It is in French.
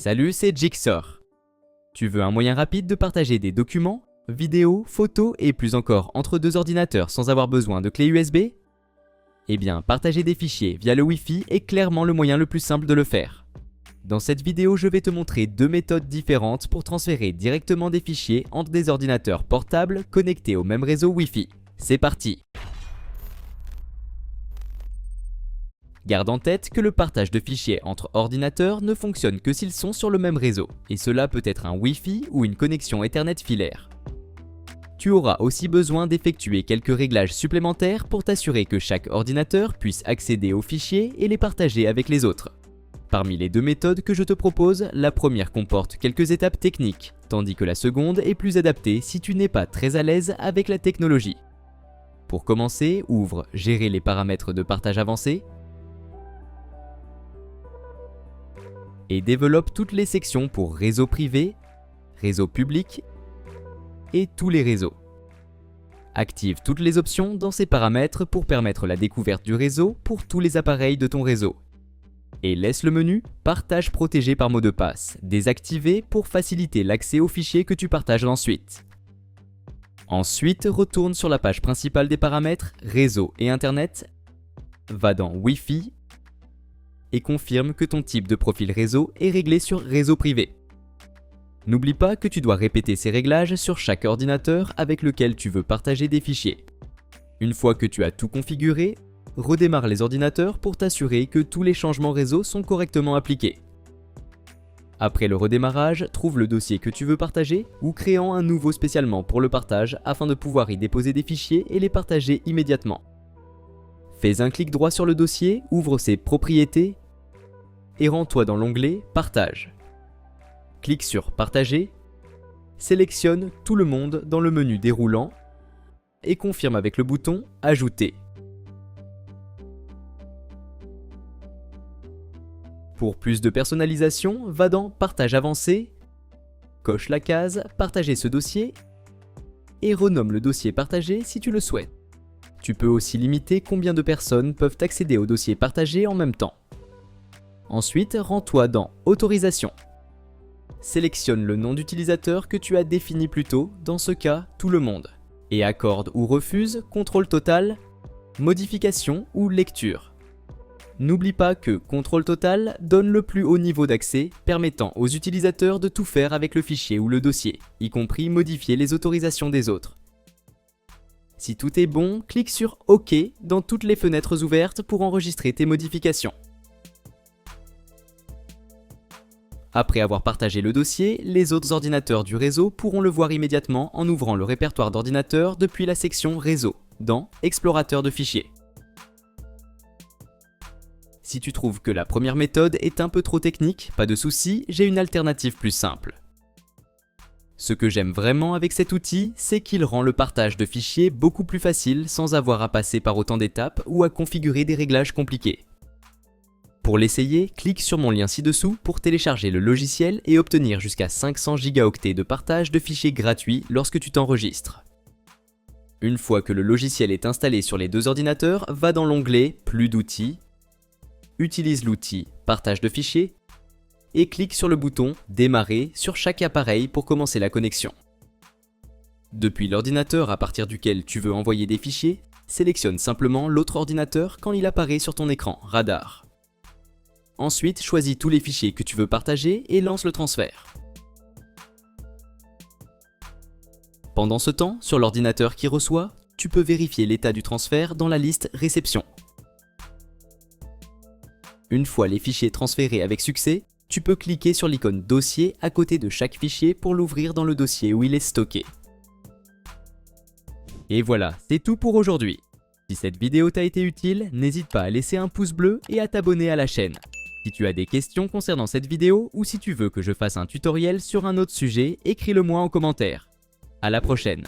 Salut, c'est Jigsaw. Tu veux un moyen rapide de partager des documents, vidéos, photos et plus encore entre deux ordinateurs sans avoir besoin de clé USB? Eh bien, partager des fichiers via le Wi-Fi est clairement le moyen le plus simple de le faire. Dans cette vidéo, je vais te montrer deux méthodes différentes pour transférer directement des fichiers entre des ordinateurs portables connectés au même réseau Wi-Fi. C'est parti! Garde en tête que le partage de fichiers entre ordinateurs ne fonctionne que s'ils sont sur le même réseau, et cela peut être un Wi-Fi ou une connexion Ethernet filaire. Tu auras aussi besoin d'effectuer quelques réglages supplémentaires pour t'assurer que chaque ordinateur puisse accéder aux fichiers et les partager avec les autres. Parmi les deux méthodes que je te propose, la première comporte quelques étapes techniques, tandis que la seconde est plus adaptée si tu n'es pas très à l'aise avec la technologie. Pour commencer, ouvre « Gérer les paramètres de partage avancé » et développe toutes les sections pour réseau privé, réseau public et tous les réseaux. Active toutes les options dans ces paramètres pour permettre la découverte du réseau pour tous les appareils de ton réseau. Et laisse le menu « Partage protégé par mot de passe » désactivé pour faciliter l'accès aux fichiers que tu partages ensuite. Ensuite, retourne sur la page principale des paramètres « Réseau et Internet », va dans « Wi-Fi » et confirme que ton type de profil réseau est réglé sur réseau privé. N'oublie pas que tu dois répéter ces réglages sur chaque ordinateur avec lequel tu veux partager des fichiers. Une fois que tu as tout configuré, redémarre les ordinateurs pour t'assurer que tous les changements réseau sont correctement appliqués. Après le redémarrage, trouve le dossier que tu veux partager ou créant un nouveau spécialement pour le partage afin de pouvoir y déposer des fichiers et les partager immédiatement. Fais un clic droit sur le dossier, ouvre ses propriétés et rends-toi dans l'onglet « Partage ». Clique sur « Partager », sélectionne « Tout le monde » dans le menu déroulant et confirme avec le bouton « Ajouter ». Pour plus de personnalisation, va dans « Partage avancé », coche la case « Partager ce dossier » et renomme le dossier partagé si tu le souhaites. Tu peux aussi limiter combien de personnes peuvent accéder au dossier partagé en même temps. Ensuite, rends-toi dans « Autorisation ». Sélectionne le nom d'utilisateur que tu as défini plus tôt, dans ce cas « Tout le monde », et accorde ou refuse « Contrôle total », « Modification » ou « Lecture ». N'oublie pas que « Contrôle total » donne le plus haut niveau d'accès, permettant aux utilisateurs de tout faire avec le fichier ou le dossier, y compris modifier les autorisations des autres. Si tout est bon, clique sur « OK » dans toutes les fenêtres ouvertes pour enregistrer tes modifications. Après avoir partagé le dossier, les autres ordinateurs du réseau pourront le voir immédiatement en ouvrant le répertoire d'ordinateurs depuis la section « Réseau » dans « Explorateur de fichiers ». Si tu trouves que la première méthode est un peu trop technique, pas de souci, j'ai une alternative plus simple. Ce que j'aime vraiment avec cet outil, c'est qu'il rend le partage de fichiers beaucoup plus facile sans avoir à passer par autant d'étapes ou à configurer des réglages compliqués. Pour l'essayer, clique sur mon lien ci-dessous pour télécharger le logiciel et obtenir jusqu'à 500 Go de partage de fichiers gratuits lorsque tu t'enregistres. Une fois que le logiciel est installé sur les deux ordinateurs, va dans l'onglet « Plus d'outils », utilise l'outil « Partage de fichiers » et clique sur le bouton « Démarrer » sur chaque appareil pour commencer la connexion. Depuis l'ordinateur à partir duquel tu veux envoyer des fichiers, sélectionne simplement l'autre ordinateur quand il apparaît sur ton écran radar. Ensuite, choisis tous les fichiers que tu veux partager et lance le transfert. Pendant ce temps, sur l'ordinateur qui reçoit, tu peux vérifier l'état du transfert dans la liste « Réception ». Une fois les fichiers transférés avec succès, tu peux cliquer sur l'icône « Dossier » à côté de chaque fichier pour l'ouvrir dans le dossier où il est stocké. Et voilà, c'est tout pour aujourd'hui. Si cette vidéo t'a été utile, n'hésite pas à laisser un pouce bleu et à t'abonner à la chaîne. Si tu as des questions concernant cette vidéo ou si tu veux que je fasse un tutoriel sur un autre sujet, écris-le moi en commentaire. À la prochaine.